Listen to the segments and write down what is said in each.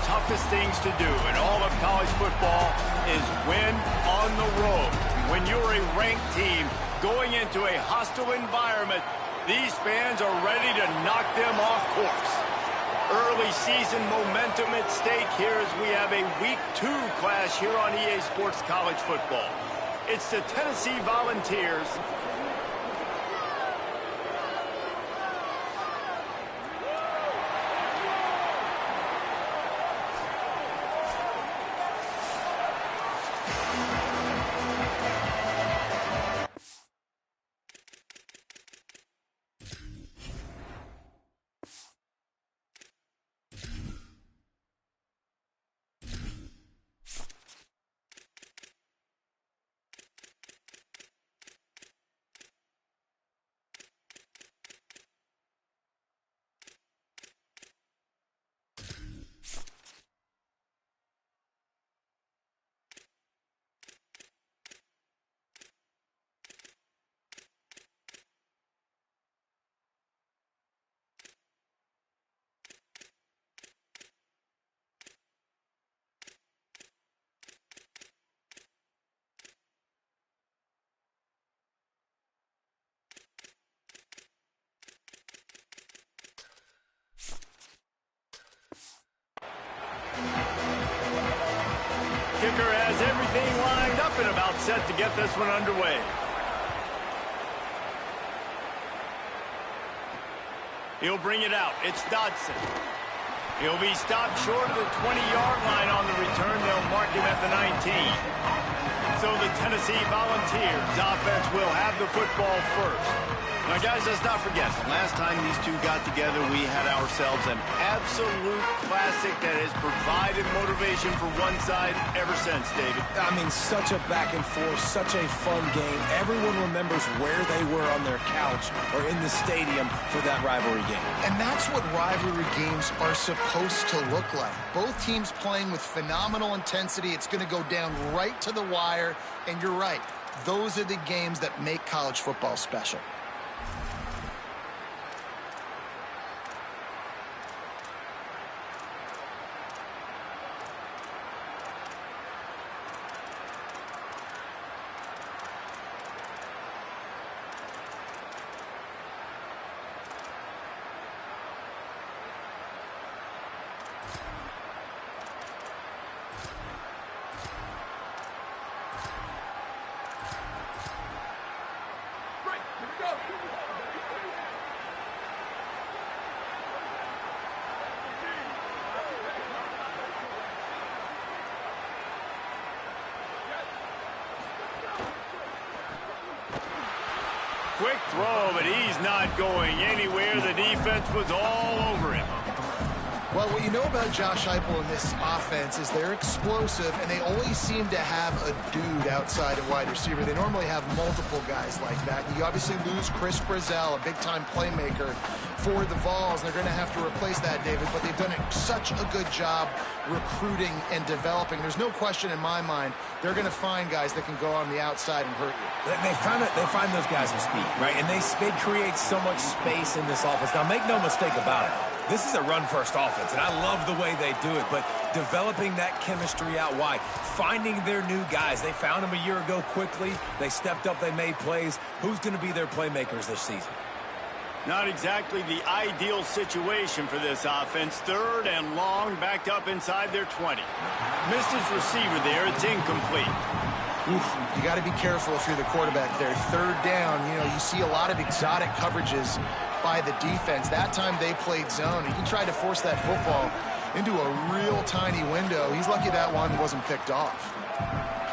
toughest things to do in all of college football is win on the road. When you're a ranked team going into a hostile environment, these fans are ready to knock them off course. Early season momentum at stake here as we have a Week 2 clash here on EA Sports College Football. It's the Tennessee Volunteers kicker has everything lined up and about set to get this one underway. He'll bring it out. It's Dodson. He'll be stopped short of the 20-yard line on the return. They'll mark him at the 19. So the Tennessee Volunteers offense will have the football first. Now, guys, let's not forget, last time these two got together, we had ourselves an absolute classic that has provided motivation for one side ever since, David. I mean, such a back and forth, such a fun game. Everyone remembers where they were on their couch or in the stadium for that rivalry game. And that's what rivalry games are supposed to look like. Both teams playing with phenomenal intensity. It's going to go down right to the wire. And you're right, those are the games that make college football special. Quick throw, but he's not going anywhere. The defense was all over him. Well, what you know about Josh Heupel in this offense is they're explosive, and they always seem to have a dude outside at wide receiver. They normally have multiple guys like that. You obviously lose Chris Brazzell, a big-time playmaker for the Vols. They're going to have to replace that, David, but they've done such a good job recruiting and developing. There's no question in my mind they're going to find guys that can go on the outside and hurt you. They find those guys with speed, right? And they create so much space in this offense. Now, make no mistake about it. This is a run-first offense, and I love the way they do it, but developing that chemistry out wide, finding their new guys. They found them a year ago quickly. They stepped up. They made plays. Who's going to be their playmakers this season? Not exactly the ideal situation for this offense. Third and long, backed up inside their 20. Missed his receiver there. It's incomplete. Oof, you got to be careful if you're the quarterback there. Third down, you see a lot of exotic coverages by the defense. That time they played zone, and he tried to force that football into a real tiny window. He's lucky that one wasn't picked off.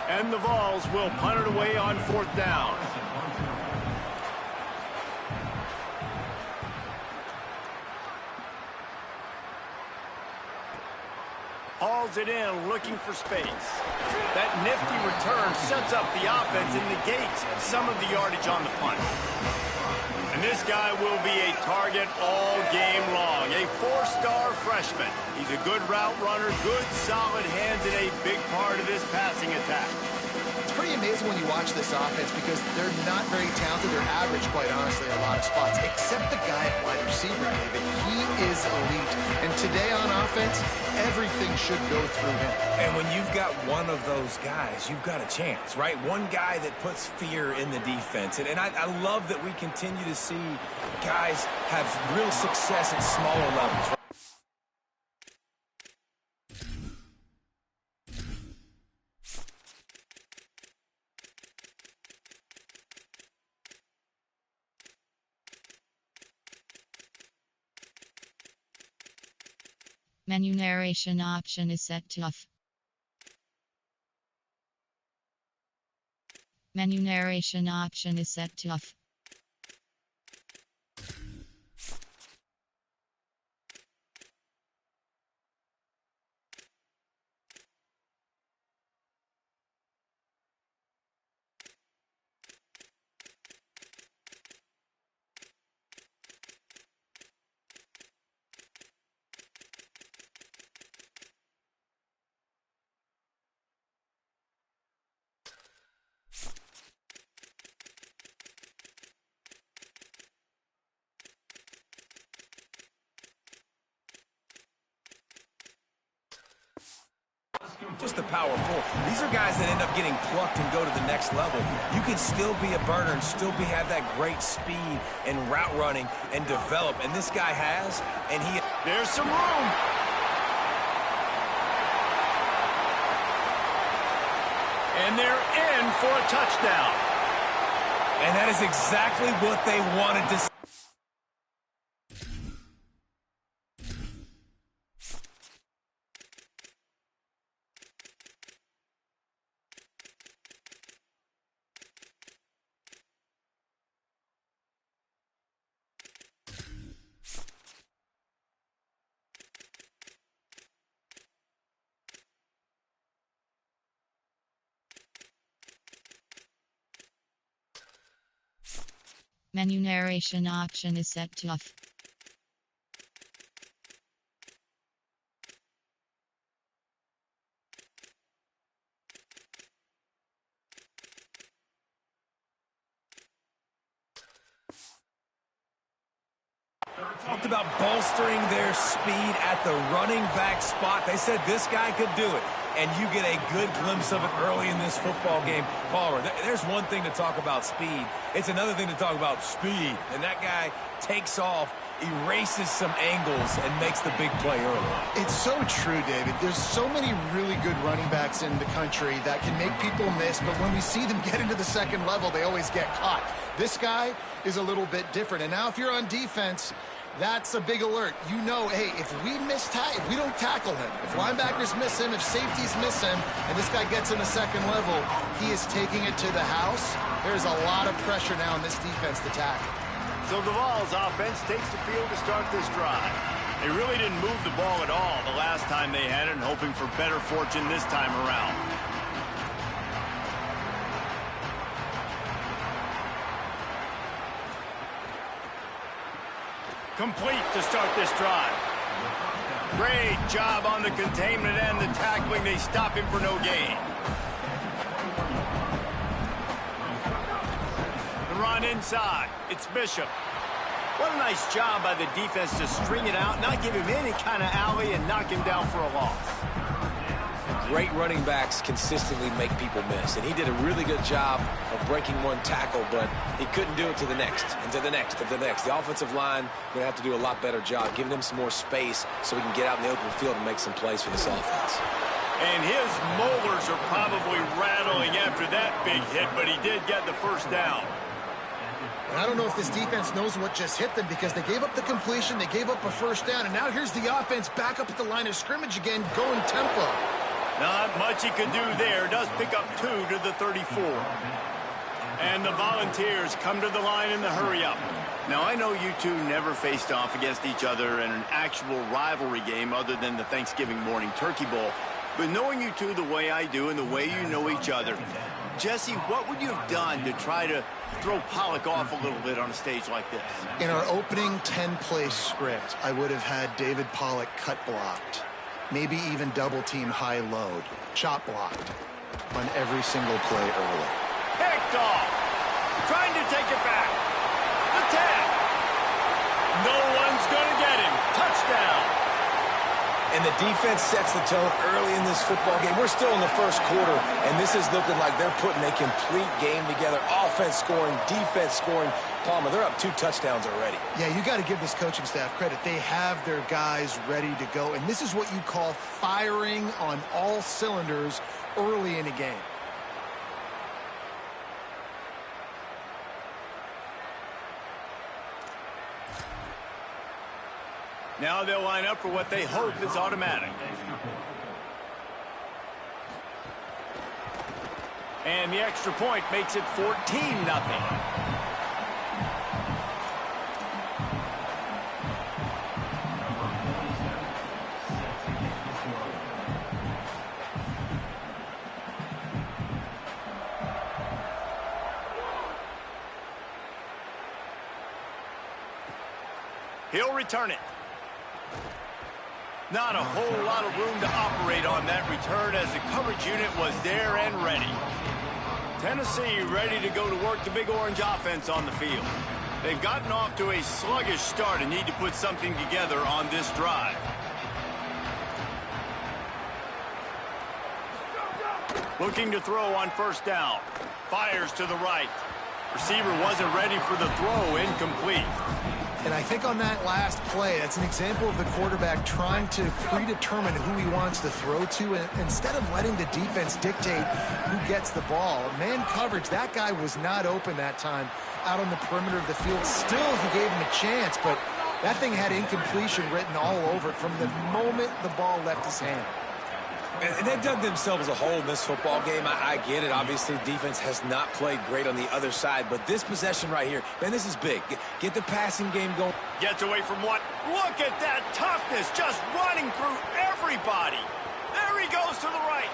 And the Vols will punt it away on fourth down. Hauls it in, looking for space. That nifty return sets up the offense and negates some of the yardage on the punt. And this guy will be a target all game long. A four-star freshman. He's a good route runner, good solid hands, and a big part of this passing attack. It's pretty amazing when you watch this offense because they're not very talented. They're average, quite honestly, in a lot of spots, except the guy at wide receiver, David. He is elite. And today on offense, everything should go through him. And when you've got one of those guys, you've got a chance, right? One guy that puts fear in the defense. And I love that we continue to see guys have real success at smaller levels. Menu narration option is set to off. Menu narration option is set to off. Just the powerful. These are guys that end up getting plucked and go to the next level. You can still be a burner and still have that great speed and route running and develop. And this guy has, and he... There's some room. And they're in for a touchdown. And that is exactly what they wanted to see. Menu narration option is set to off. Talked about bolstering their speed at the running back spot. They said this guy could do it, and you get a good glimpse of it early in this football game. Palmer, there's one thing to talk about speed. It's another thing to talk about speed, and that guy takes off, erases some angles, and makes the big play early. It's so true, David. There's so many really good running backs in the country that can make people miss, but when we see them get into the second level, they always get caught. This guy is a little bit different, and now if you're on defense, that's a big alert. You know, hey, if we don't tackle him, if linebackers miss him, if safeties miss him, and this guy gets in the second level, he is taking it to the house. There's a lot of pressure now in this defense to tackle. So Duval's offense takes the field to start this drive. They really didn't move the ball at all the last time they had it, and hoping for better fortune this time around. Complete to start this drive. Great job on the containment and the tackling. They stop him for no gain. The run inside. It's Bishop. What a nice job by the defense to string it out, not give him any kind of alley, and knock him down for a loss. Great running backs consistently make people miss, and he did a really good job of breaking one tackle, but he couldn't do it to the next, and to the next, and to the next. The offensive line going to have to do a lot better job, giving him some more space so he can get out in the open field and make some plays for this offense. And his molars are probably rattling after that big hit, but he did get the first down. And I don't know if this defense knows what just hit them, because they gave up the completion, they gave up a first down, and now here's the offense back up at the line of scrimmage again, going tempo. Not much he could do there. Does pick up 2 to the 34. And the Volunteers come to the line in the hurry-up. Now, I know you two never faced off against each other in an actual rivalry game other than the Thanksgiving morning Turkey Bowl. But knowing you two the way I do and the way you know each other, Jesse, what would you have done to try to throw Pollock off a little bit on a stage like this? In our opening 10-play script, I would have had David Pollock cut blocked. Maybe even double-team high load, chop blocked on every single play early. Picked off. Trying to take it back. The tap. No one's going to get him. Touchdown. And the defense sets the tone early in this football game. We're still in the first quarter, and this is looking like they're putting a complete game together. Offense scoring, defense scoring. Palmer, they're up 2 touchdowns already. Yeah, you got to give this coaching staff credit. They have their guys ready to go, and this is what you call firing on all cylinders early in a game. Now they'll line up for what they hope is automatic. And the extra point makes it 14-0. He'll return it. Not a whole lot of room to operate on that return as the coverage unit was there and ready. Tennessee ready to go to work the Big Orange offense on the field. They've gotten off to a sluggish start and need to put something together on this drive. Looking to throw on first down. Fires to the right. Receiver wasn't ready for the throw, incomplete. And I think on that last play, that's an example of the quarterback trying to predetermine who he wants to throw to, and instead of letting the defense dictate who gets the ball. Man coverage, that guy was not open that time out on the perimeter of the field. Still, he gave him a chance, but that thing had incompletion written all over it from the moment the ball left his hand. And they've dug themselves a hole in this football game. I get it. Obviously, defense has not played great on the other side. But this possession right here, man, this is big. Get the passing game going. Gets away from what? Look at that toughness, just running through everybody. There he goes to the right.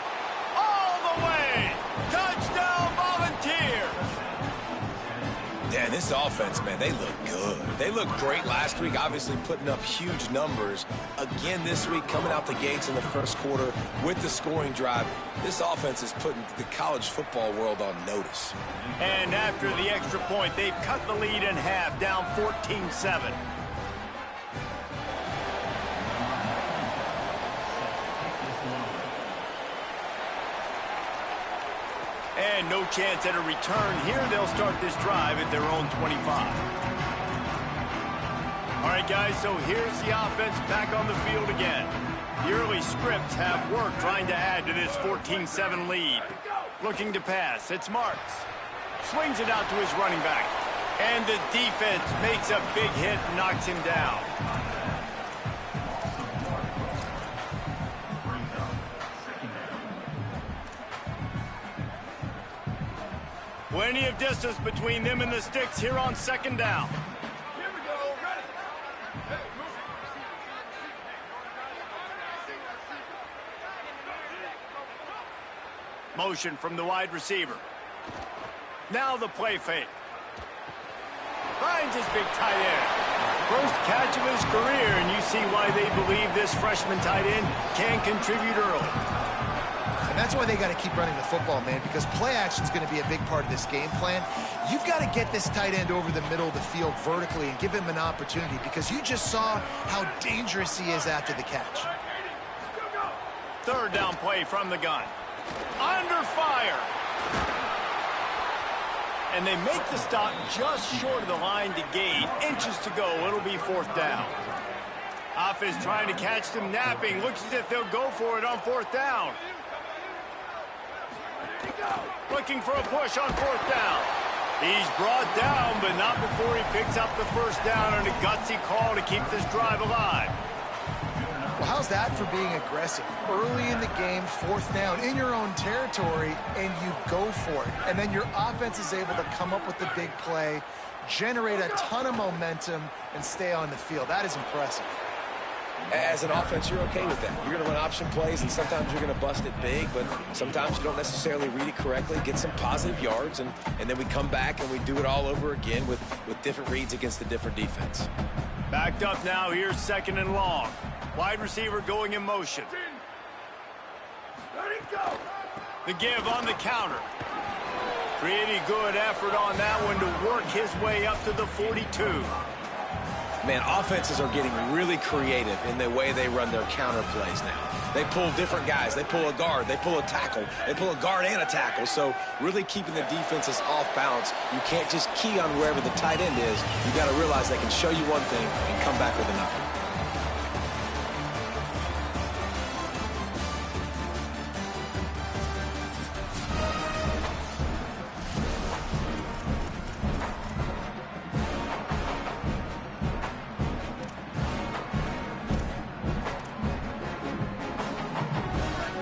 All the way. Touchdown, Volunteers. Yeah, this offense, man, they look good. They looked great last week, obviously putting up huge numbers. Again this week, coming out the gates in the first quarter with the scoring drive. This offense is putting the college football world on notice. And after the extra point, they've cut the lead in half, down 14-7. And no chance at a return here. They'll start this drive at their own 25. All right, guys, so here's the offense back on the field again. The early scripts have worked trying to add to this 14-7 lead. Looking to pass. It's Marks. Swings it out to his running back. And the defense makes a big hit and knocks him down. Plenty of distance between them and the sticks here on second down. Here we go, ready. Hey, move. Motion from the wide receiver. Now the play fake. Finds his big tight end. First catch of his career, and you see why they believe this freshman tight end can contribute early. And that's why they got to keep running the football, man, because play action is going to be a big part of this game plan. You've got to get this tight end over the middle of the field vertically and give him an opportunity, because you just saw how dangerous he is after the catch. Third down play from the gun. Under fire. And they make the stop just short of the line to gain. Inches to go. It'll be fourth down. Offense trying to catch them napping. Looks as if they'll go for it on fourth down. Looking for a push on fourth down. He's brought down, but not before he picks up the first down on a gutsy call to keep this drive alive. Well, how's that for being aggressive? Early in the game, fourth down, in your own territory, and you go for it. And then your offense is able to come up with the big play, generate a ton of momentum, and stay on the field. That is impressive. As an offense, you're okay with that. You're going to run option plays, and sometimes you're going to bust it big, but sometimes you don't necessarily read it correctly, get some positive yards, and then we come back and we do it all over again with different reads against the different defense. Backed up now. Here's second and long. Wide receiver going in motion. Let it go. The give on the counter. Pretty good effort on that one to work his way up to the 42. Man, offenses are getting really creative in the way they run their counter plays now. They pull different guys. They pull a guard. They pull a tackle. They pull a guard and a tackle. So really keeping the defenses off balance. You can't just key on wherever the tight end is. You got to realize they can show you one thing and come back with another.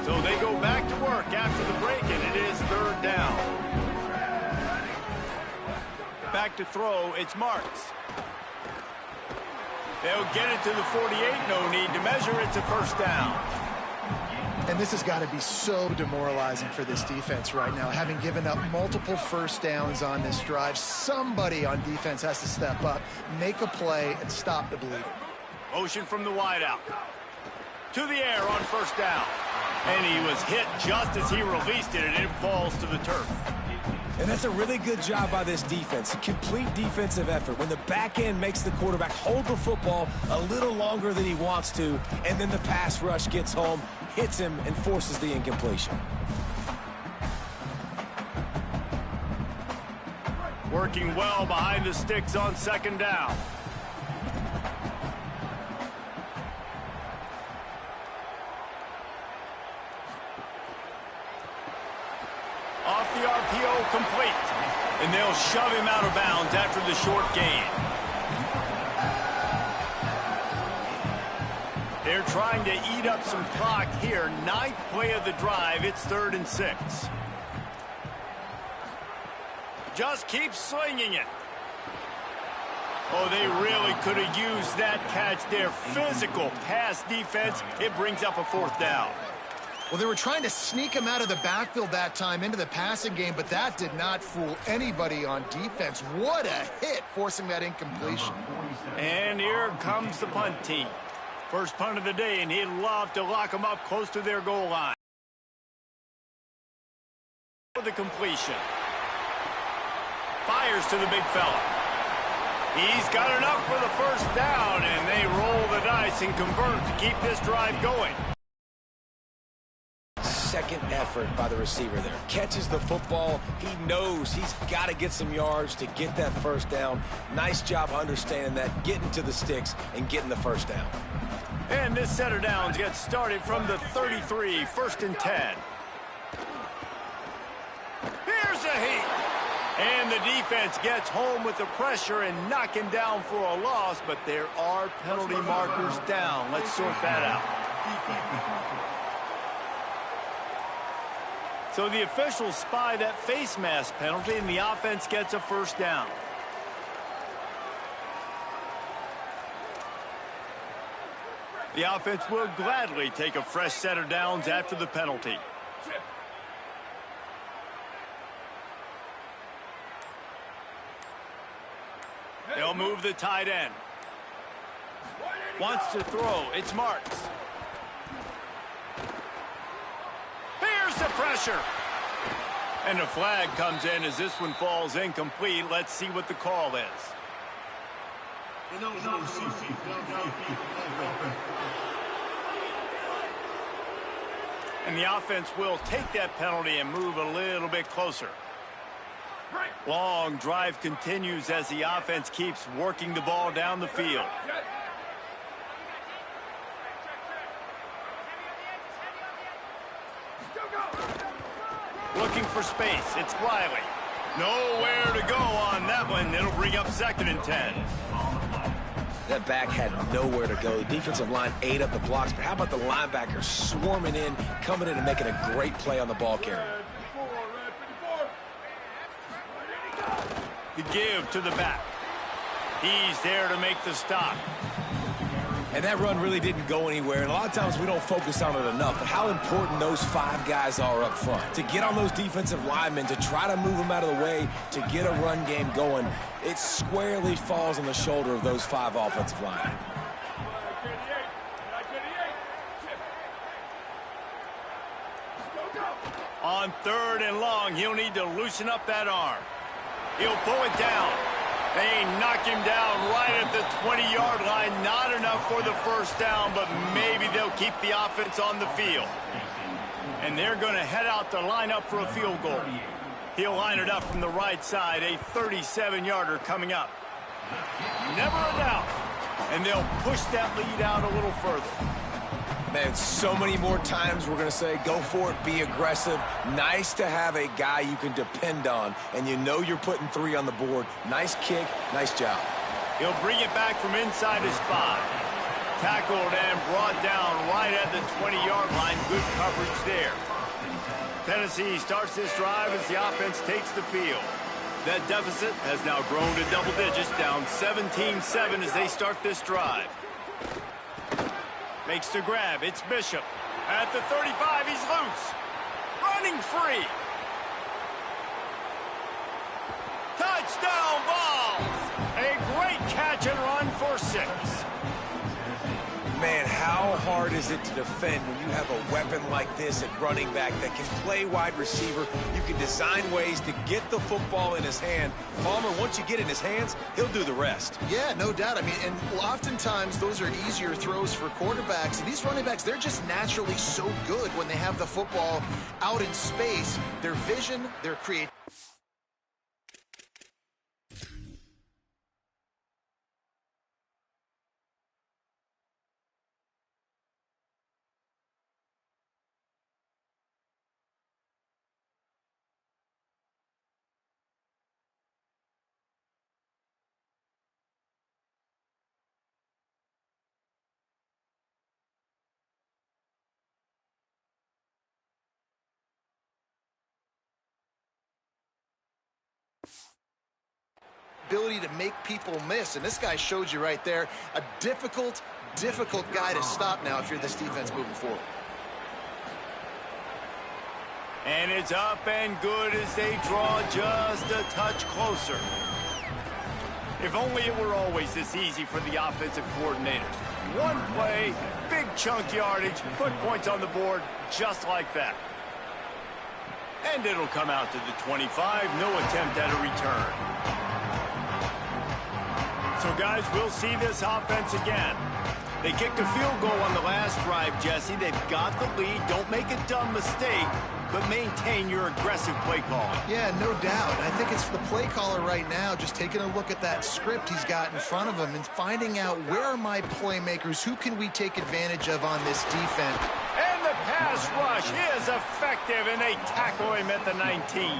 So they go back to work after the break, and it is third down. Back to throw, it's Marks. They'll get it to the 48, no need to measure, it's a first down. And this has got to be so demoralizing for this defense right now. Having given up multiple first downs on this drive, somebody on defense has to step up, make a play, and stop the bleeding. Motion from the wideout. To the air on first down. And he was hit just as he released it, and it falls to the turf. And that's a really good job by this defense. A complete defensive effort. When the back end makes the quarterback hold the football a little longer than he wants to, and then the pass rush gets home, hits him, and forces the incompletion. Working well behind the sticks on second down. Off the RPO, complete. And they'll shove him out of bounds after the short gain. They're trying to eat up some clock here. Ninth play of the drive. It's 3rd and 6. Just keep slinging it. Oh, they really could have used that catch there. Physical pass defense. It brings up a 4th down. Well, they were trying to sneak him out of the backfield that time into the passing game, but that did not fool anybody on defense. What a hit, forcing that incompletion. And here comes the punt team. First punt of the day, and he'd love to lock them up close to their goal line. For the completion. Fires to the big fella. He's got enough for the first down, and they roll the dice and convert to keep this drive going. Second effort by the receiver there. Catches the football. He knows he's got to get some yards to get that first down. Nice job understanding that, getting to the sticks and getting the first down. And this set of downs gets started from the 33, 1st and 10. Here's a heat. And the defense gets home with the pressure and knocking down for a loss, but there are penalty markers down. Let's sort that out. So the officials spy that face mask penalty, and the offense gets a first down. The offense will gladly take a fresh set of downs after the penalty. They'll move the tight end. Wants to throw. It's Marks. Here's the pressure. And a flag comes in as this one falls incomplete. Let's see what the call is. And the offense will take that penalty and move a little bit closer. Long drive continues as the offense keeps working the ball down the field. Looking for space. It's Wiley. Nowhere to go on that one. It'll bring up 2nd and 10. That back had nowhere to go. The defensive line ate up the blocks, but how about the linebackers swarming in, coming in and making a great play on the ball carrier? The give to the back. He's there to make the stop. And that run really didn't go anywhere. And a lot of times we don't focus on it enough, but how important those 5 guys are up front. To get on those defensive linemen, to try to move them out of the way, to get a run game going, it squarely falls on the shoulder of those 5 offensive linemen. On 3rd and long, he'll need to loosen up that arm. He'll pull it down. They knock him down right at the 20-yard line. Not enough for the first down, but maybe they'll keep the offense on the field. And they're going to head out to line up for a field goal. He'll line it up from the right side, a 37-yarder coming up. Never a doubt. And they'll push that lead out a little further. Man, so many more times we're going to say, go for it, be aggressive. Nice to have a guy you can depend on, and you know you're putting 3 on the board. Nice kick, nice job. He'll bring it back from inside his 5. Tackled and brought down right at the 20-yard line. Good coverage there. Tennessee starts this drive as the offense takes the field. That deficit has now grown to double digits, down 17-7 as they start this drive. Makes the grab. It's Bishop. At the 35, he's loose. Running free. Touchdown Vols! A great catch and run for 6. Man, how hard is it to defend when you have a weapon like this at running back that can play wide receiver? You can design ways to get the football in his hand. Palmer, once you get it in his hands, he'll do the rest. Yeah, no doubt. I mean, and oftentimes those are easier throws for quarterbacks. And these running backs, they're just naturally so good when they have the football out in space. Their vision, their creativity. Ability to make people miss, and this guy showed you right there a difficult guy to stop now if you're this defense moving forward. And it's up and good as they draw just a touch closer. If only it were always this easy for the offensive coordinators. One play, big chunk yardage, put points on the board just like that. And it'll come out to the 25, no attempt at a return. So, guys, we'll see this offense again. They kicked a field goal on the last drive, Jesse. They've got the lead. Don't make a dumb mistake, but maintain your aggressive play calling. Yeah, no doubt. I think it's the play caller right now just taking a look at that script he's got in front of him and finding out where are my playmakers, who can we take advantage of on this defense. And the pass rush is effective, and they tackle him at the 19.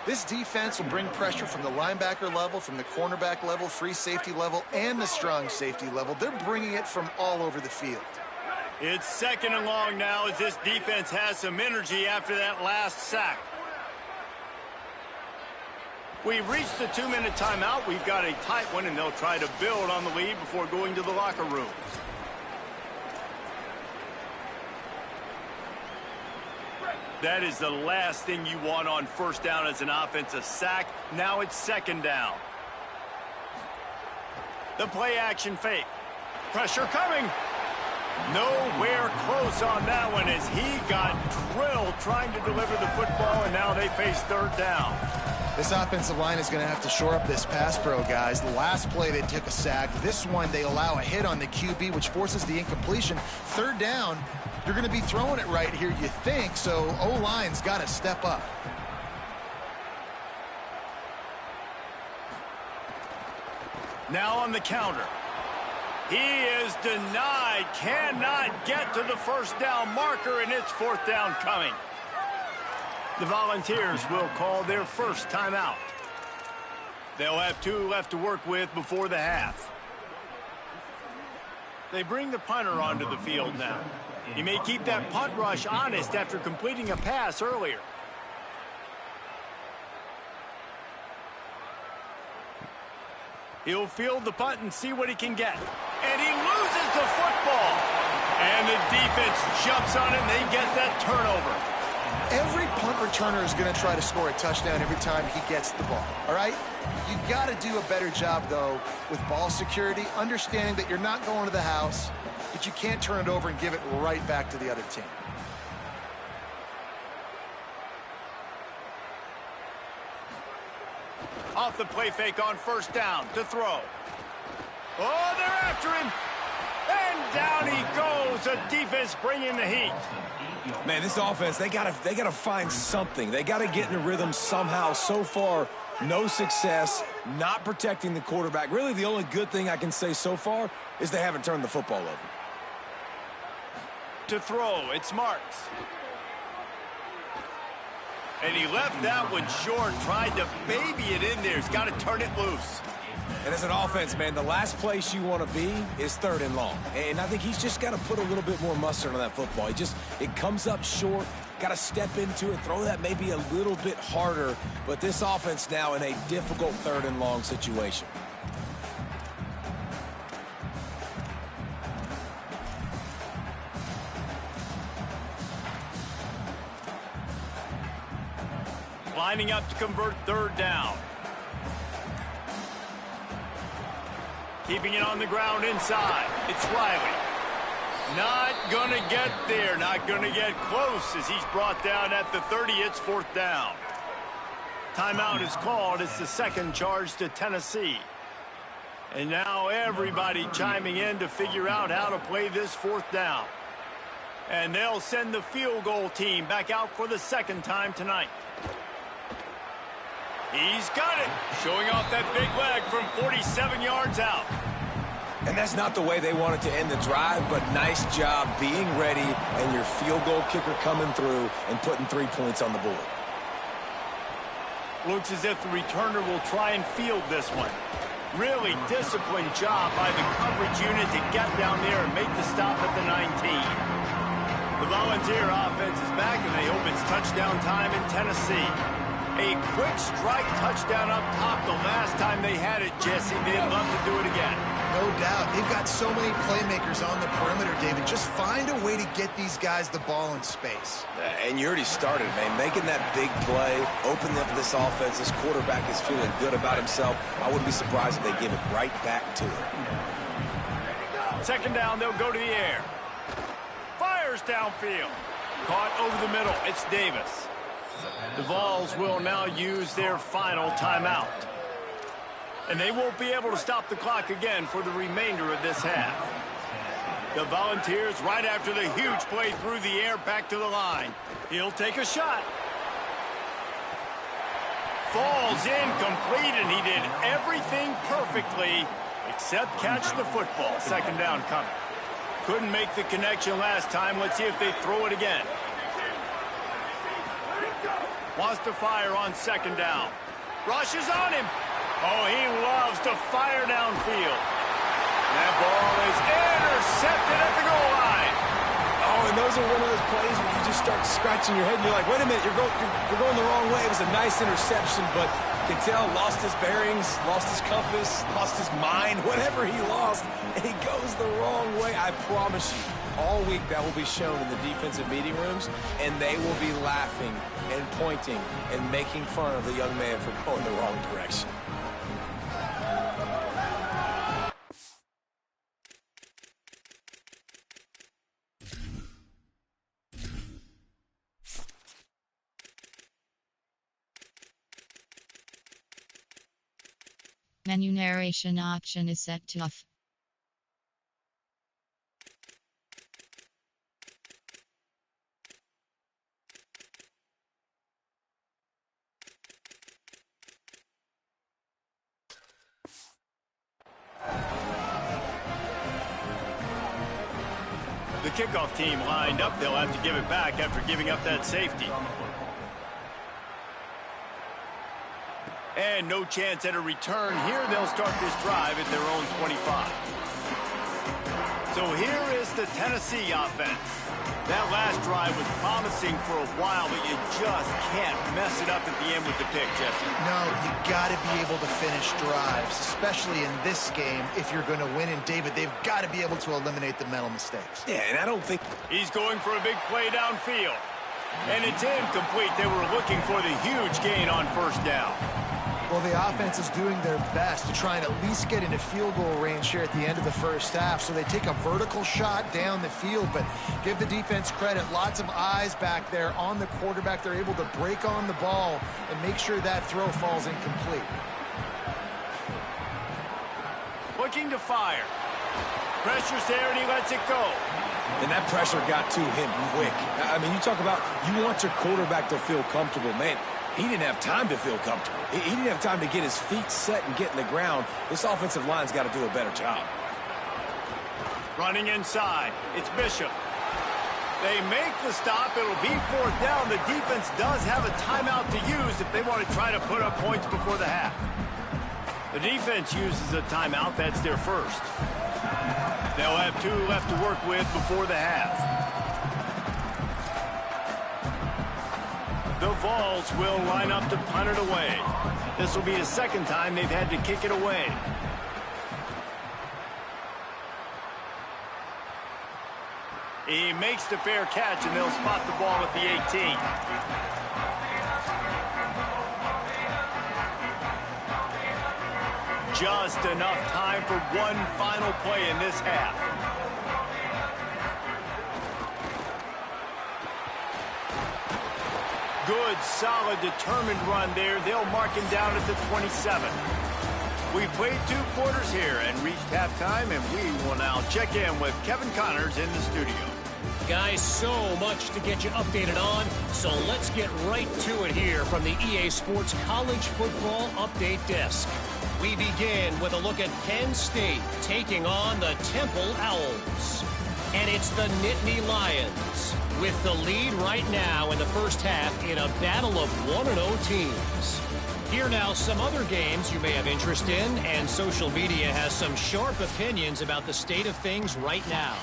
This defense will bring pressure from the linebacker level, from the cornerback level, free safety level, and the strong safety level. They're bringing it from all over the field. It's 2nd and long now as this defense has some energy after that last sack. We've reached the 2-minute timeout. We've got a tight one, and they'll try to build on the lead before going to the locker room. That is the last thing you want on first down as an offensive sack. Now it's 2nd down. The play action fake. Pressure coming. Nowhere close on that one as he got drilled trying to deliver the football, and now they face 3rd down. This offensive line is going to have to shore up this pass pro, guys. The last play they took a sack. This one they allow a hit on the QB, which forces the incompletion. 3rd down. You're going to be throwing it right here, you think, so O-line's got to step up. Now on the counter. He is denied, cannot get to the first down marker, and it's 4th down coming. The Volunteers will call their first timeout. They'll have 2 left to work with before the half. They bring the punter onto the field now. He may keep that punt rush honest after completing a pass earlier. He'll field the punt and see what he can get. And he loses the football. And the defense jumps on it, and they get that turnover. Every punt returner is going to try to score a touchdown every time he gets the ball, all right? You got to do a better job, though, with ball security, understanding that you're not going to the house, but you can't turn it over and give it right back to the other team. Off the play fake on first down to throw. Oh, they're after him. And down he goes. The defense bringing the heat. Man, this offense, they gotta find something. They gotta get in a rhythm somehow. So far, no success, not protecting the quarterback. Really, the only good thing I can say so far is they haven't turned the football over. To throw, it's Marks. And he left that one short, tried to baby it in there. He's got to turn it loose. And as an offense, man, the last place you want to be is 3rd and long. And I think he's just got to put a little bit more mustard on that football. It comes up short, got to step into it, throw that maybe a little bit harder. But this offense now in a difficult 3rd and long situation. Lining up to convert 3rd down. Keeping it on the ground inside. It's Riley. Not going to get there. Not going to get close as he's brought down at the 30. It's 4th down. Timeout is called. It's the 2nd charge to Tennessee. And now everybody chiming in to figure out how to play this 4th down. And they'll send the field goal team back out for the 2nd time tonight. He's got it, showing off that big leg from 47 yards out. And that's not the way they wanted to end the drive, but nice job being ready and your field goal kicker coming through and putting 3 points on the board. Looks as if the returner will try and field this one. Really disciplined job by the coverage unit to get down there and make the stop at the 19. The Volunteer offense is back, and they hope it's touchdown time in Tennessee. A quick strike touchdown up top the last time they had it, Jesse. They'd love to do it again. No doubt. They've got so many playmakers on the perimeter, David. Just find a way to get these guys the ball in space. And you already started, man. Making that big play, opening up this offense. This quarterback is feeling good about himself. I wouldn't be surprised if they give it right back to him. 2nd down, they'll go to the air. Fires downfield. Caught over the middle. It's Davis. The Vols will now use their final timeout. And they won't be able to stop the clock again for the remainder of this half. The Volunteers, right after the huge play through the air, back to the line. He'll take a shot. Falls incomplete, and he did everything perfectly except catch the football. 2nd down coming. Couldn't make the connection last time. Let's see if they throw it again. Wants to fire on 2nd down. Rush is on him. Oh, he loves to fire downfield. That ball is intercepted at the goal line. Oh, and those are one of those plays where you just start scratching your head and you're like, wait a minute, you're going the wrong way. It was a nice interception, but Cattell lost his bearings, lost his compass, lost his mind, whatever he lost, and he goes the wrong way. I promise you, all week that will be shown in the defensive meeting rooms, and they will be laughing and pointing and making fun of the young man for going the wrong direction. Menu narration option is set to off. The kickoff team lined up. They'll have to give it back after giving up that safety. And no chance at a return here. They'll start this drive at their own 25. So here is the Tennessee offense. That last drive was promising for a while, but you just can't mess it up at the end with the pick, Jesse. No, you got to be able to finish drives, especially in this game. If you're going to win, and David, they've got to be able to eliminate the mental mistakes. Yeah, and I don't think... He's going for a big play downfield. And it's incomplete. They were looking for the huge gain on first down. Well, the offense is doing their best to try and at least get into field goal range here at the end of the first half. So they take a vertical shot down the field, but give the defense credit. Lots of eyes back there on the quarterback. They're able to break on the ball and make sure that throw falls incomplete. looking to fire. Pressure's there, and he lets it go. And that pressure got to him quick. I mean, you talk about you want your quarterback to feel comfortable. Man, he didn't have time to feel comfortable. He didn't have time to get his feet set and get in the ground. This offensive line's got to do a better job. Running inside, it's Bishop. They make the stop. It'll be 4th down. The defense does have a timeout to use if they want to try to put up points before the half. The defense uses a timeout. That's their first. They'll have 2 left to work with before the half. The Vols will line up to punt it away. This will be the 2nd time they've had to kick it away. He makes the fair catch, and they'll spot the ball at the 18. Just enough time for one final play in this half. Good, solid, determined run there. They'll mark him down at the 27. We've played 2 quarters here and reached halftime, and we will now check in with Kevin Connors in the studio. Guys, so much to get you updated on, so let's get right to it here from the EA Sports College Football Update Desk. We begin with a look at Penn State taking on the Temple Owls. And it's the Nittany Lions with the lead right now in the first half in a battle of 1-0 teams. Here now some other games you may have interest in, and social media has some sharp opinions about the state of things right now.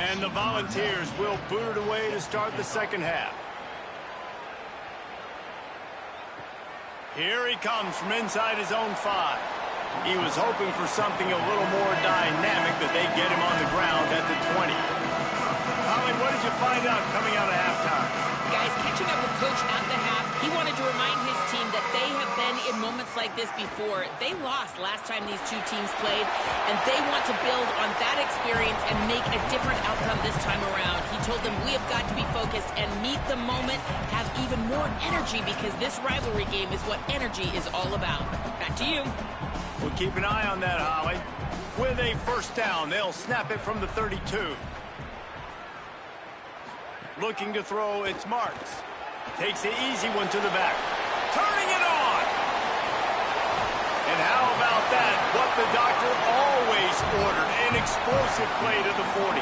And the Volunteers will boot it away to start the second half. Here he comes from inside his own 5. He was hoping for something a little more dynamic, but they get him on the ground at the 20. Holly, what did you find out coming out of halftime? Guys, catching up with Coach at the half, he wanted to remind his team that they have been in moments like this before. They lost last time these 2 teams played, and they want to build on that experience and make a different outcome this time around. He told them, we have got to be focused and meet the moment, have even more energy, because this rivalry game is what energy is all about. Back to you. We'll keep an eye on that, Holly. With a first down, they'll snap it from the 32. Looking to throw, it's Marks. Takes the easy one to the back. Turning it on! And how about that? What the doctor always ordered, an explosive play to the 40.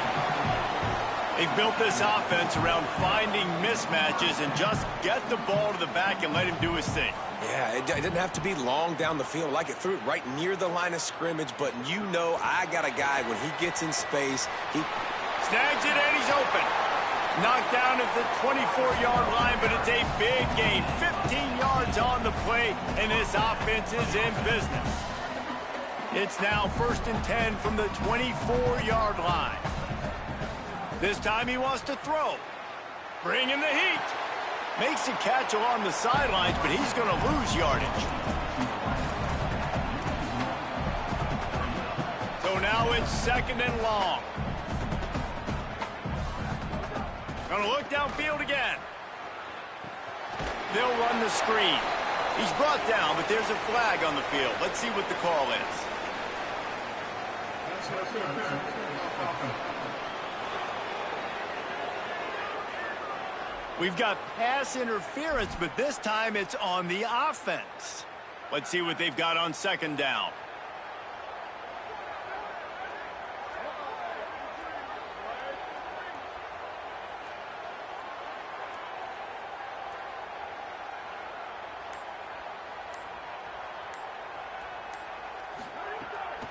They've built this offense around finding mismatches and just get the ball to the back and let him do his thing. Yeah, it didn't have to be long down the field. Like it threw it right near the line of scrimmage, but you know I got a guy when he gets in space. He snags it and he's open. Knocked down at the 24-yard line, but it's a big gain. 15 yards on the play, and this offense is in business. It's now 1st and 10 from the 24-yard line. This time he wants to throw. Bringing the heat. Makes a catch along the sidelines, but he's going to lose yardage. So now it's 2nd and long. Going to look downfield again. They'll run the screen. He's brought down, but there's a flag on the field. Let's see what the call is. We've got pass interference, but this time it's on the offense. Let's see what they've got on 2nd down.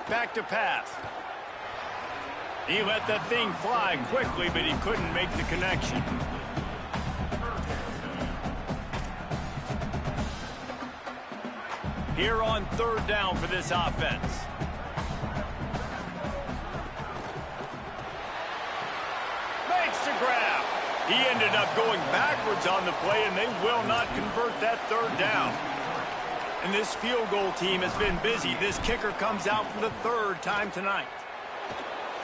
Back to pass. He let that thing fly quickly, but he couldn't make the connection. Here on 3rd down for this offense. Makes the grab. He ended up going backwards on the play, and they will not convert that 3rd down. And this field goal team has been busy. This kicker comes out for the 3rd time tonight.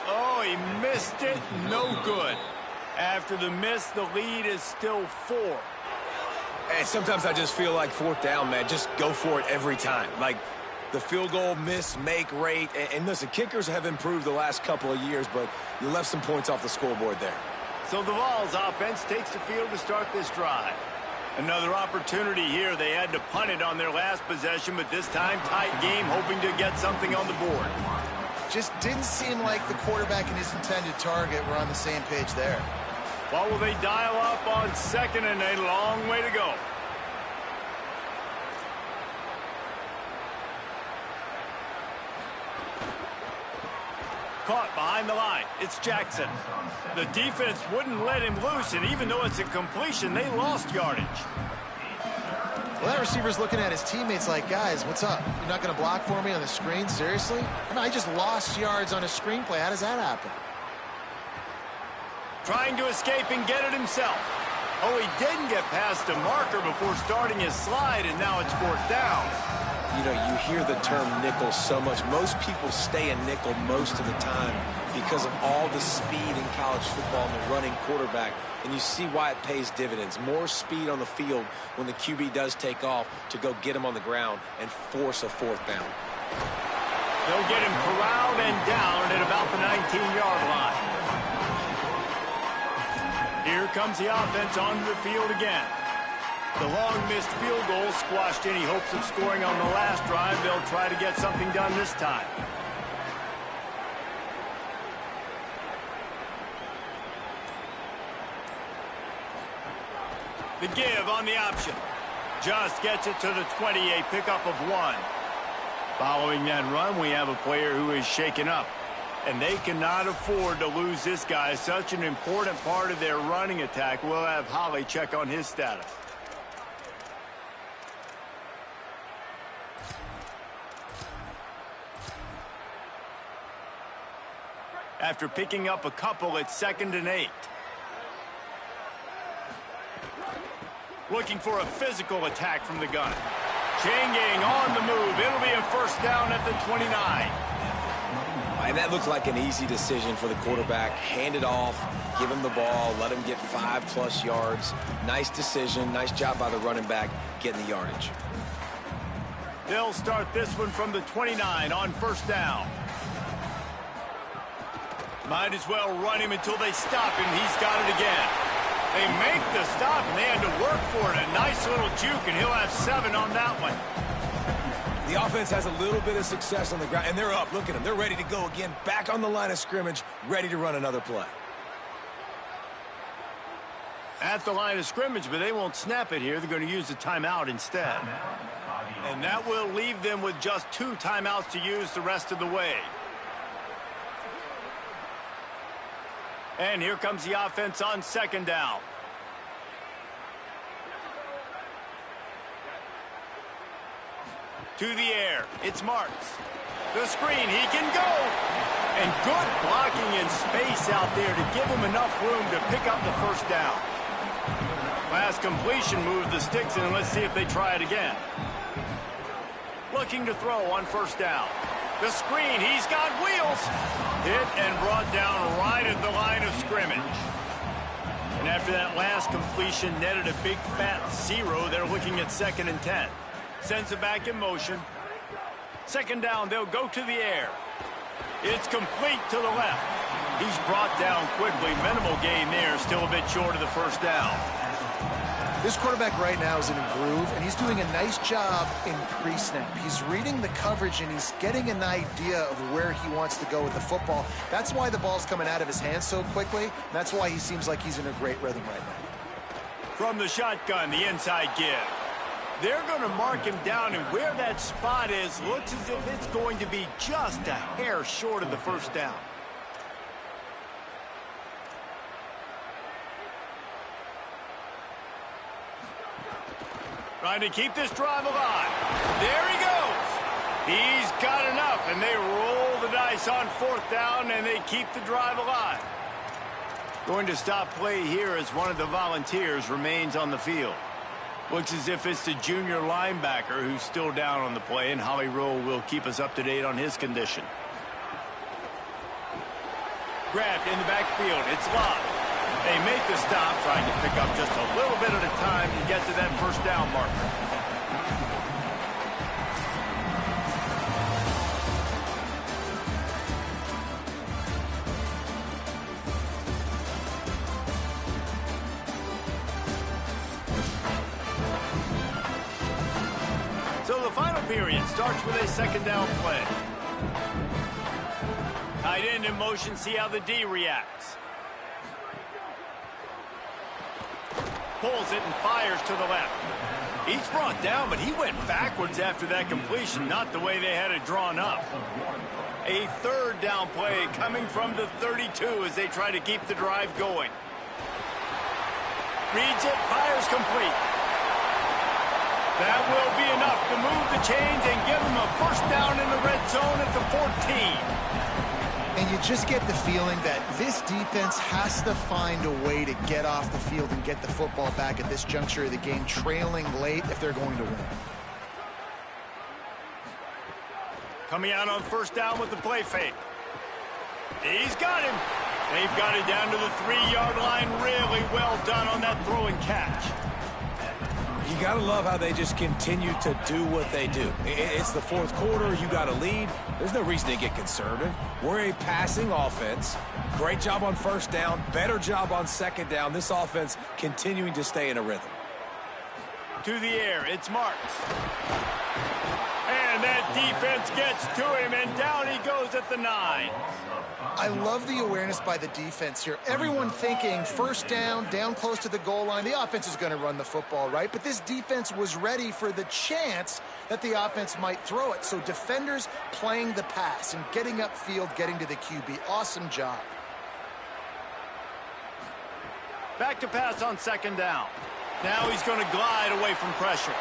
Oh, he missed it. No good. After the miss, the lead is still 4. And sometimes I just feel like 4th down, man, just go for it every time. Like, the field goal miss-make rate. And listen, kickers have improved the last couple of years, but you left some points off the scoreboard there. So the Vols offense takes the field to start this drive. Another opportunity here. They had to punt it on their last possession, but this time tight game, hoping to get something on the board. Just didn't seem like the quarterback and his intended target were on the same page there. Well, will they dial up on second and a long way to go? Caught behind the line. It's Jackson. The defense wouldn't let him loose, and even though it's a completion, they lost yardage. Well, that receiver's looking at his teammates like, guys, what's up? You're not going to block for me on the screen? Seriously? I mean, I just lost yards on a screenplay. How does that happen? Trying to escape and get it himself. Oh, he didn't get past a marker before starting his slide, and now it's fourth down. You know, you hear the term nickel so much. Most people stay a nickel most of the time because of all the speed in college football and the running quarterback. And you see why it pays dividends. More speed on the field when the QB does take off to go get him on the ground and force a fourth down. They'll get him corralled and down at about the 19-yard line. Here comes the offense onto the field again. The long missed field goal squashed any hopes of scoring on the last drive. They'll try to get something done this time. The give on the option. Just gets it to the 20, a pickup of 1. Following that run, we have a player who is shaken up. And they cannot afford to lose this guy. Such an important part of their running attack. We'll have Holly check on his status. After picking up a couple, it's 2nd and 8. Looking for a physical attack from the gun. Chain gang on the move. It'll be a first down at the 29. And that looked like an easy decision for the quarterback. Hand it off, give him the ball, let him get 5+ yards. Nice decision. Nice job by the running back getting the yardage. They'll start this one from the 29 on first down. Might as well run him until they stop him. He's got it again. They make the stop, and they had to work for it. A nice little juke, and he'll have 7 on that one. The offense has a little bit of success on the ground, and they're up. Look at them. They're ready to go again. Back on the line of scrimmage, ready to run another play. At the line of scrimmage, but they won't snap it here. They're going to use the timeout instead. And that will leave them with just 2 timeouts to use the rest of the way. And here comes the offense on second down. To the air, it's Marks. The screen, he can go. And good blocking in space out there to give him enough room to pick up the first down. Last completion moved the sticks in, and let's see if they try it again. Looking to throw on first down. The screen, he's got wheels. Hit and brought down right at the line of scrimmage. And after that last completion netted a big fat 0, they're looking at 2nd and 10. Sends it back in motion. Second down, they'll go to the air. It's complete to the left. He's brought down quickly. Minimal gain there, still a bit short of the first down. This quarterback right now is in a groove, and he's doing a nice job in pre-snap. He's reading the coverage, and he's getting an idea of where he wants to go with the football. That's why the ball's coming out of his hands so quickly. And that's why he seems like he's in a great rhythm right now. From the shotgun, the inside give. They're going to mark him down, and where that spot is looks as if it's going to be just a hair short of the first down. Trying to keep this drive alive. There he goes. He's got enough, and they roll the dice on fourth down, and they keep the drive alive. Going to stop play here as one of the Volunteers remains on the field. Looks as if it's the junior linebacker who's still down on the play, and Holly Rowe will keep us up to date on his condition. Grabbed in the backfield. It's locked. They make the stop, trying to pick up just a little bit at a time to get to that first down marker. period starts with a second down play. Tight end in motion, see how the D reacts. Pulls it and fires to the left. He's brought down, but he went backwards after that completion, not the way they had it drawn up. A third down play coming from the 32 as they try to keep the drive going. Reads it, fires complete. That will be enough to move the chains and give them a first down in the red zone at the 14. And you just get the feeling that this defense has to find a way to get off the field and get the football back at this juncture of the game, trailing late if they're going to win. Coming out on first down with the play fake. He's got him. They've got it down to the 3-yard line. Really well done on that throw and catch. You got to love how they just continue to do what they do. It's the fourth quarter. You got a lead. There's no reason to get conservative. We're a passing offense. Great job on first down. Better job on second down. This offense continuing to stay in a rhythm. To the air, it's Marks. And that defense gets to him, and down he goes at the 9. I love the awareness by the defense here. Everyone thinking first down, down close to the goal line. The offense is going to run the football, right? But this defense was ready for the chance that the offense might throw it. So defenders playing the pass and getting upfield, getting to the QB. Awesome job. Back to pass on second down. Now he's going to glide away from pressure.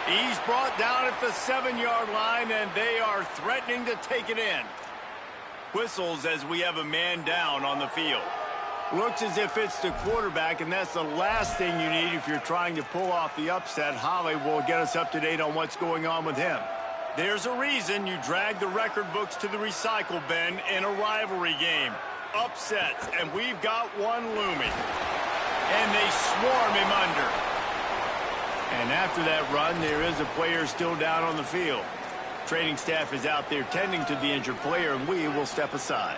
He's brought down at the 7-yard line, and they are threatening to take it in. Whistles as we have a man down on the field. Looks as if it's the quarterback, and that's the last thing you need if you're trying to pull off the upset. Holly will get us up to date on what's going on with him. There's a reason you drag the record books to the recycle bin in a rivalry game. Upsets, and we've got one looming. And they swarm him under. And after that run, there is a player still down on the field. Training staff is out there tending to the injured player, and we will step aside.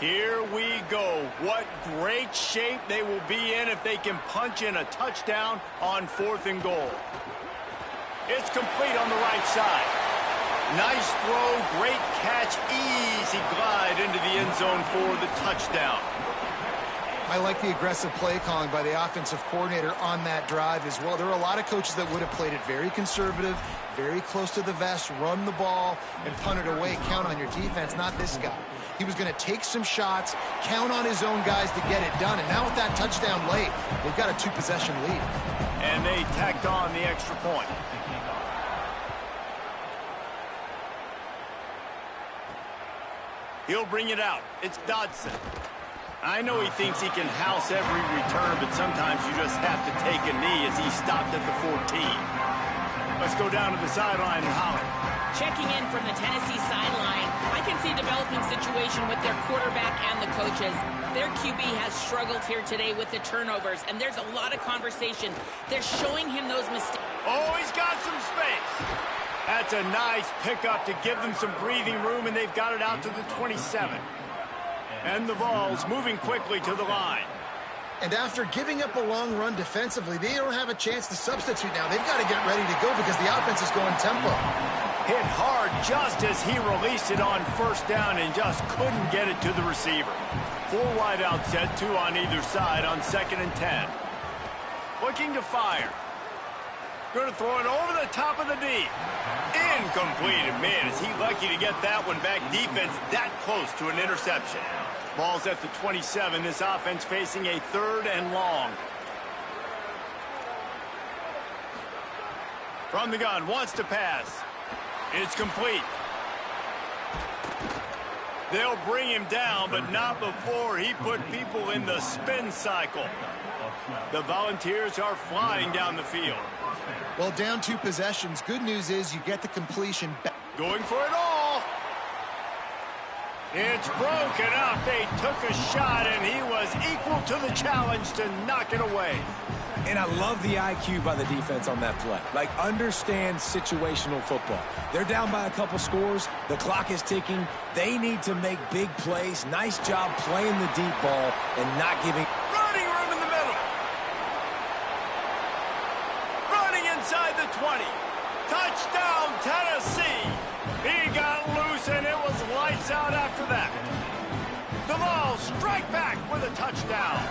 Here we go. What great shape they will be in if they can punch in a touchdown on 4th and goal. It's complete on the right side. Nice throw, great catch, easy glide into the end zone for the touchdown. I like the aggressive play calling by the offensive coordinator on that drive as well. There are a lot of coaches that would have played it very conservative, very close to the vest, run the ball, and punt it away. Count on your defense, not this guy. He was going to take some shots, count on his own guys to get it done. And now with that touchdown late, they've got a 2-possession lead. And they tacked on the extra point. He'll bring it out. It's Dodson. I know he thinks he can house every return, but sometimes you just have to take a knee as he stopped at the 14. Let's go down to the sideline and Holly. Checking in from the Tennessee sideline, I can see a developing situation with their quarterback and the coaches. Their QB has struggled here today with the turnovers, and there's a lot of conversation. They're showing him those mistakes. Oh, he's got some space. That's a nice pickup to give them some breathing room, and they've got it out to the 27. And the Vols moving quickly to the line. And after giving up a long run defensively, they don't have a chance to substitute now. They've got to get ready to go because the offense is going tempo. Hit hard just as he released it on first down and just couldn't get it to the receiver. 4 wide out set, 2 on either side on 2nd and 10. Looking to fire. Going to throw it over the top of the D. Incomplete. And man, is he lucky to get that one back. Defense that close to an interception. Ball's at the 27. This offense facing a 3rd and long. From the gun, wants to pass. It's complete. They'll bring him down, but not before he put people in the spin cycle. The Volunteers are flying down the field. Well, down 2 possessions. Good news is you get the completion back. Going for it all. It's broken up. They took a shot, and he was equal to the challenge to knock it away. And I love the IQ by the defense on that play. Like, understand situational football. They're down by a couple scores. The clock is ticking. They need to make big plays. Nice job playing the deep ball and not giving. Running room in the middle. Running inside the 20. Touchdown, Tennessee! He got loose, and it was lights out after that. The ball strike back with a touchdown.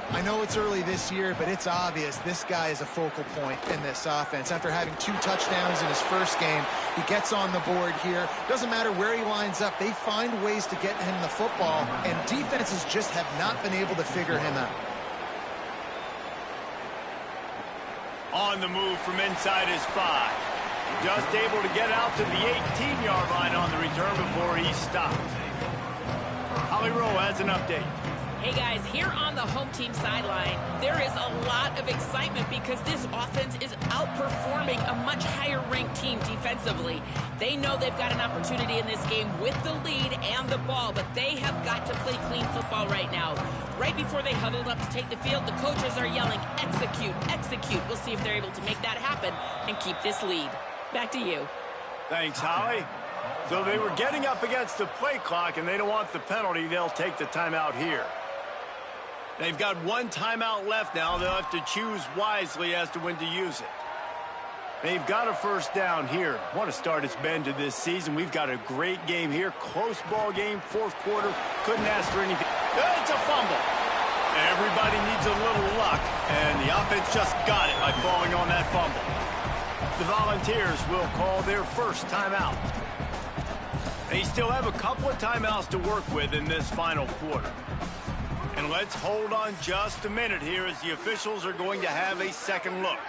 I know it's early this year, but it's obvious this guy is a focal point in this offense. After having 2 touchdowns in his first game, he gets on the board here. Doesn't matter where he lines up, they find ways to get him the football, and defenses just have not been able to figure him out. On the move from inside his 5. Just able to get out to the 18-yard line on the return before he stopped. Holly Rowe has an update. Hey guys, here on the home team sideline, there is a lot of excitement because this offense is outperforming a much higher-ranked team defensively. They know they've got an opportunity in this game with the lead and the ball, but they have got to play clean football right now. Right before they huddled up to take the field, the coaches are yelling, execute, execute. We'll see if they're able to make that happen and keep this lead. Back to you. Thanks, Holly. So they were getting up against the play clock, and they don't want the penalty. They'll take the timeout here. They've got 1 timeout left now. They'll have to choose wisely as to when to use it. They've got a first down here. What a start it's been to this season. We've got a great game here. Close ball game, 4th quarter. Couldn't ask for anything. It's a fumble. Everybody needs a little luck, and the offense just got it by falling on that fumble. The Volunteers will call their first timeout. They still have a couple of timeouts to work with in this final quarter. And let's hold on just a minute here as the officials are going to have a second look.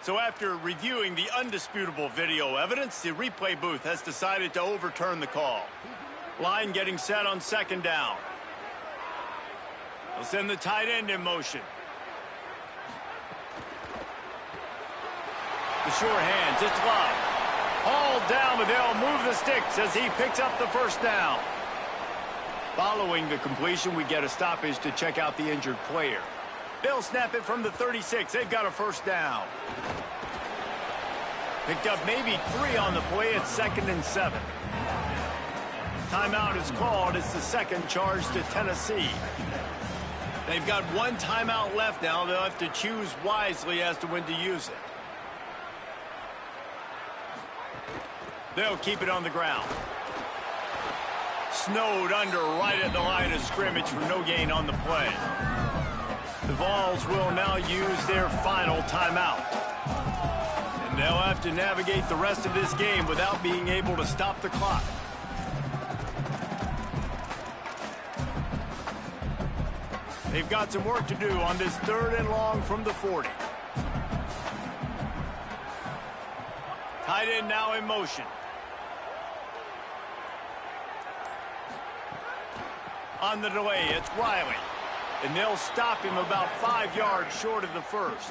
So after reviewing the undisputable video evidence, the replay booth has decided to overturn the call. Line getting set on second down. They'll send the tight end in motion. The sure hands, it's Love. Hauled down, but they'll move the sticks as he picks up the first down. Following the completion, we get a stoppage to check out the injured player. They'll snap it from the 36. They've got a first down. Picked up maybe 3 on the play at 2nd and 7. Timeout is called. It's the second charge to Tennessee. They've got 1 timeout left now. They'll have to choose wisely as to when to use it. They'll keep it on the ground. Snowed under right at the line of scrimmage for no gain on the play. The Vols will now use their final timeout. And they'll have to navigate the rest of this game without being able to stop the clock. They've got some work to do on this 3rd and long from the 40. Tight end now in motion. On the delay, it's Riley. And they'll stop him about 5 yards short of the first.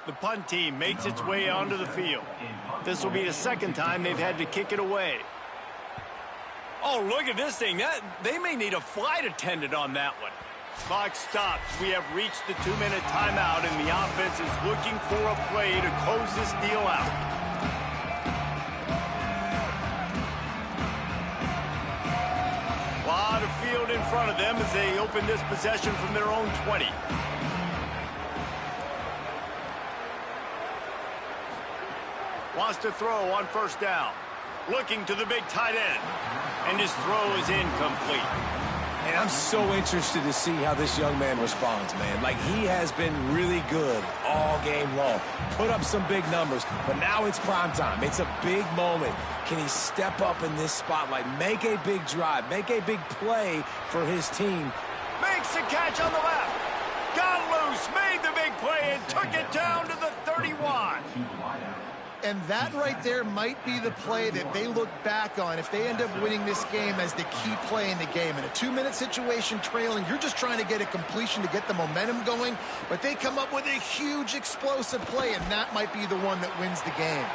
The punt team makes its way onto the field. This will be the 2nd time they've had to kick it away. Oh, look at this thing. They may need a flight attendant on that one. Clock stops. We have reached the 2-minute timeout, and the offense is looking for a play to close this deal out. A lot of field in front of them as they open this possession from their own 20. Wants to throw on first down. Looking to the big tight end. And his throw is incomplete. And I'm so interested to see how this young man responds, man. Like, he has been really good all game long. Put up some big numbers, but now it's prime time. It's a big moment. Can he step up in this spotlight, make a big drive, make a big play for his team? Makes the catch on the left. got loose, made the big play, and took it down to the 31. And that right there might be the play that they look back on if they end up winning this game as the key play in the game. In a 2-minute situation trailing, you're just trying to get a completion to get the momentum going, but they come up with a huge explosive play, and that might be the one that wins the game.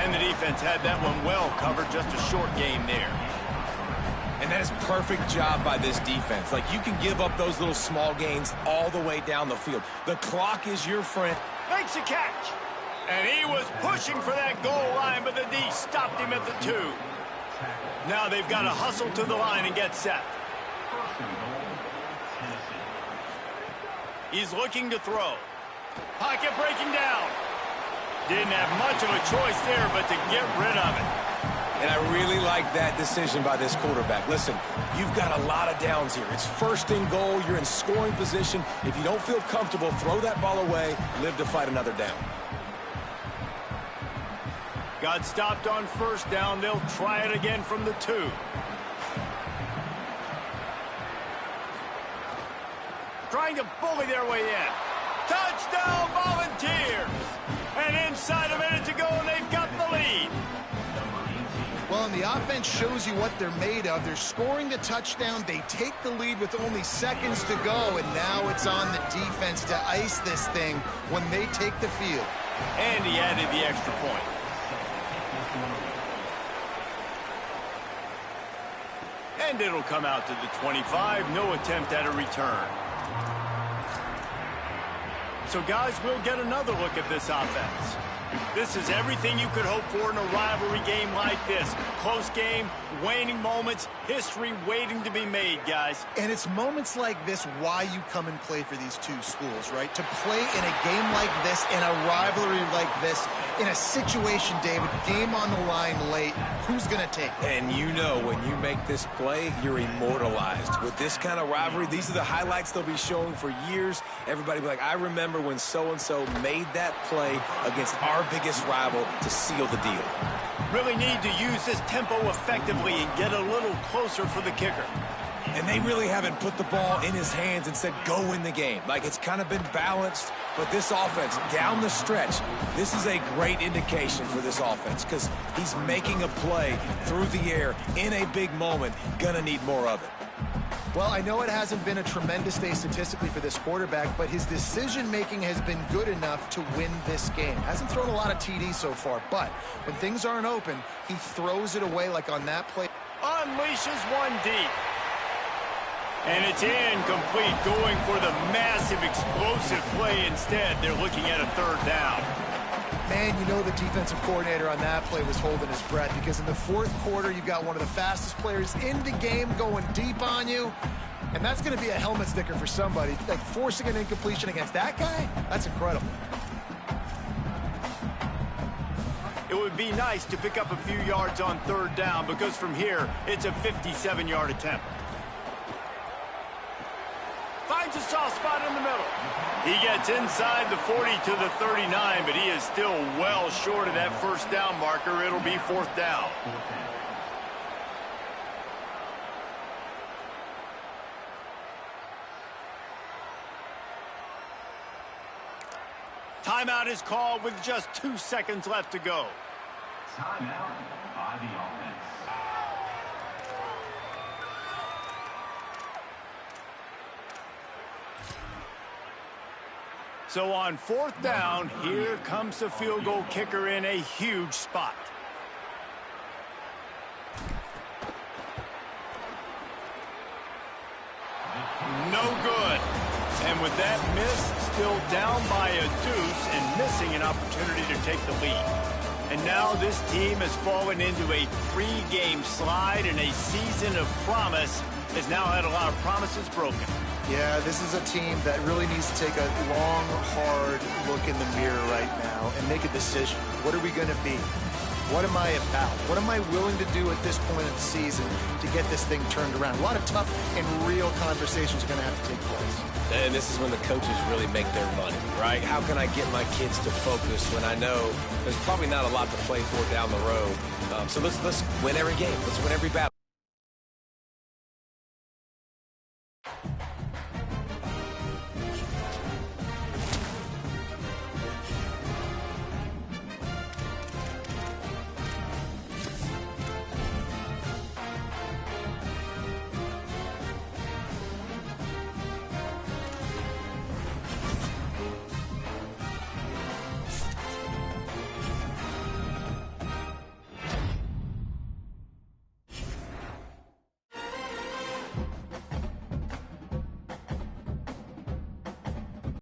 And the defense had that one well covered, just a short game there. And that is perfect job by this defense. Like, you can give up those little small gains all the way down the field. The clock is your friend. Makes a catch. And he was pushing for that goal line, but the D stopped him at the 2. Now they've got to hustle to the line and get set. He's looking to throw. Pocket breaking down. Didn't have much of a choice there, but to get rid of it. And I really like that decision by this quarterback. Listen, you've got a lot of downs here. It's first and goal. You're in scoring position. If you don't feel comfortable, throw that ball away. Live to fight another down. Got stopped on first down. They'll try it again from the 2. Trying to bully their way in. Touchdown, Volunteers! And inside a minute to go, and they've got the lead. Well, and the offense shows you what they're made of. They're scoring the touchdown. They take the lead with only seconds to go, and now it's on the defense to ice this thing when they take the field. And he added the extra point. And it'll come out to the 25. No attempt at a return. So, guys, we'll get another look at this offense. This is everything you could hope for in a rivalry game like this. Close game, waning moments, history waiting to be made, guys. And it's moments like this why you come and play for these two schools, right? To play in a game like this, in a rivalry like this, in a situation, David, game on the line late, who's going to take it? And you know when you make this play, you're immortalized. With this kind of rivalry, these are the highlights they'll be showing for years. Everybody will be like, I remember when so-and-so made that play against our biggest rival to seal the deal. Really need to use this tempo effectively and get a little closer for the kicker. And they really haven't put the ball in his hands and said, go win the game. Like, it's kind of been balanced, but this offense, down the stretch, this is a great indication for this offense because he's making a play through the air in a big moment. Gonna need more of it. Well, I know it hasn't been a tremendous day statistically for this quarterback, but his decision-making has been good enough to win this game. Hasn't thrown a lot of TDs so far, but when things aren't open, he throws it away like on that play. Unleashes one deep. And it's incomplete, going for the massive explosive play instead. They're looking at a 3rd down. Man, you know the defensive coordinator on that play was holding his breath because in the 4th quarter, you've got one of the fastest players in the game going deep on you, and that's going to be a helmet sticker for somebody. Like, forcing an incompletion against that guy, that's incredible. It would be nice to pick up a few yards on 3rd down because from here, it's a 57-yard attempt. Finds a soft spot in the middle. He gets inside the 40 to the 39, but he is still well short of that 1st down marker. It'll be 4th down. Timeout is called with just 2 seconds left to go. Timeout by the offense. So on 4th down, here comes the field goal kicker in a huge spot. No good. And with that miss, still down by a deuce and missing an opportunity to take the lead. And now this team has fallen into a 3-game slide, and a season of promise has now had a lot of promises broken. Yeah, this is a team that really needs to take a long, hard look in the mirror right now and make a decision. What are we going to be? What am I about? What am I willing to do at this point of the season to get this thing turned around? A lot of tough and real conversations are going to have to take place. And this is when the coaches really make their money, right? How can I get my kids to focus when I know there's probably not a lot to play for down the road? So let's win every game. Let's win every battle.